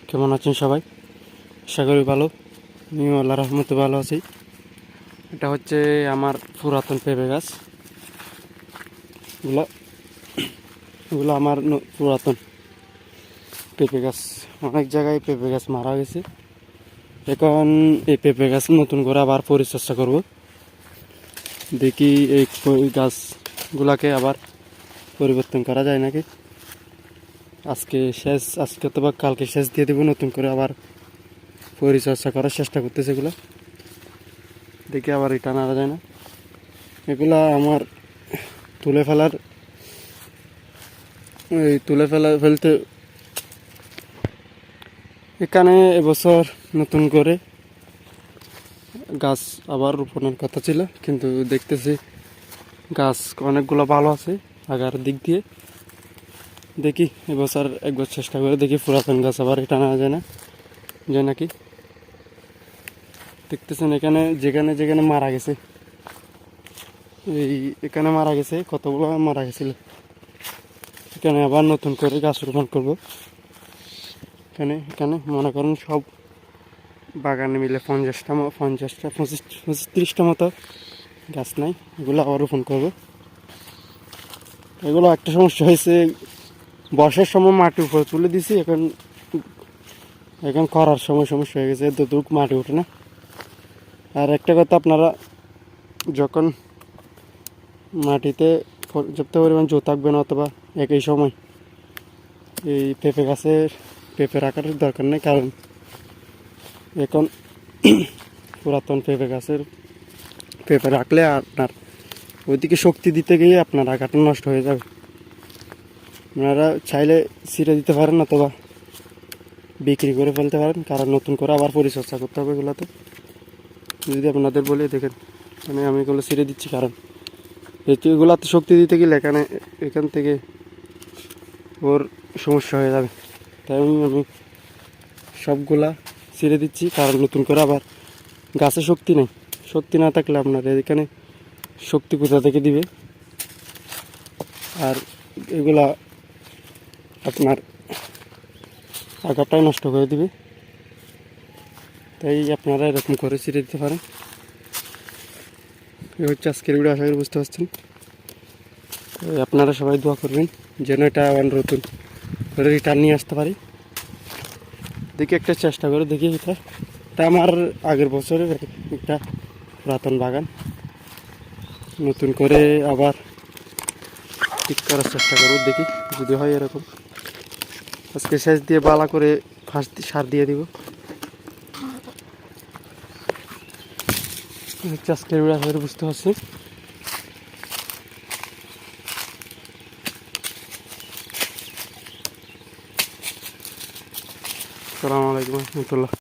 কেমন আছেন সবাই? আশা করি ভালো। আমিও আল্লাহর রহমতে ভালো আছি। এটা হচ্ছে আমার পুরাতন পেঁপে গাছ। এগুলো এগুলো আমার পুরাতন পেঁপে গাছ। অনেক জায়গায় পেঁপে গাছ মারা গেছে। এখন এই পেঁপে গাছ নতুন করে আবার পরিচর্যা করব। দেখি এই গাছগুলাকে আবার পরিবর্তন করা যায় নাকি। আজকে অথবা কালকে শেষ দিয়ে দেবো। নতুন করে আবার পরিচর্যা করার চেষ্টা করতেছে এগুলো। দেখি আবার এটা নাড়া যায় না। এগুলা আমার ফেলতে এখানে এবছর নতুন করে গাছ আবার রোপণের কথা ছিল, কিন্তু দেখতেছি গাছ অনেকগুলো ভালো আছে আগার দিক দিয়ে। দেখি এবছর একবার চেষ্টা করে দেখি পুরাতন গাছ আবার এটা নেওয়া যায় নাকি। দেখতেছেন এখানে যেখানে যেখানে মারা গেছে, এখানে মারা গেছে, কতগুলো মারা গেছিল। এখানে আবার নতুন করে গাছ রোপণ করবো। এখানে মনে করেন সব বাগানে মিলে 30টা মতো গাছ নাই, এগুলো আবার রোপণ করবো। এগুলো একটা সমস্যা হয়েছে, বর্ষার সময় মাটি উপরে তুলে দিছি, এখন করার সময় সমস্যা হয়ে গেছে, এতটুকু মাটি ওঠে না। আর একটা কথা, আপনারা যখন মাটিতে পর্যাপ্ত পরিমাণ জল থাকবে না, অথবা একই সময় এই পেঁপে রাখার দরকার নেই, কারণ এখন পুরাতন পেঁপে রাখলে আপনার ওইদিকে শক্তি দিতে গিয়ে আপনার আগাটা নষ্ট হয়ে যাবে। আপনারা চাইলে ছিঁড়ে দিতে পারেন, অথবা বিক্রি করে ফেলতে পারেন, কারণ নতুন করে আবার পরিচর্যা করতে হবে এগুলোতে। যদি আপনাদের বলি, দেখেন মানে আমি এগুলো ছিঁড়ে দিচ্ছি, কারণ এগুলাতে শক্তি দিতে গেলে এখান থেকে ওর সমস্যা হয়ে যাবে। তাই আমি সবগুলা ছিঁড়ে দিচ্ছি, কারণ নতুন করে আবার গাছে শক্তি না থাকলে আপনার এখানে শক্তি কোথা থেকে দিবে, আর এগুলা আপনার আগাটাই নষ্ট করে দিবে। তাই আপনারা এরকম করে ছিঁড়ে দিতে পারেন। এই হচ্ছে আজকের ভিডিও, আশা করি বুঝতে পারছেন। আপনারা সবাই দোয়া করবেন যেন এটা আবার নতুন করে রিটার্ন নিয়ে আসতে পারি। দেখি একটা চেষ্টা করে দেখি। এটা আমার আগের বছরের একটা পুরাতন বাগান, নতুন করে আবার ঠিক করার চেষ্টা করব, দেখি যদি হয় এরকম। আজকে শেষ দিয়ে বালা করে সার দিয়ে দিব। আজকের ভিডিও আশা করি বুঝতে পারছি। আসসালামু আলাইকুম রহমতুল্লাহ।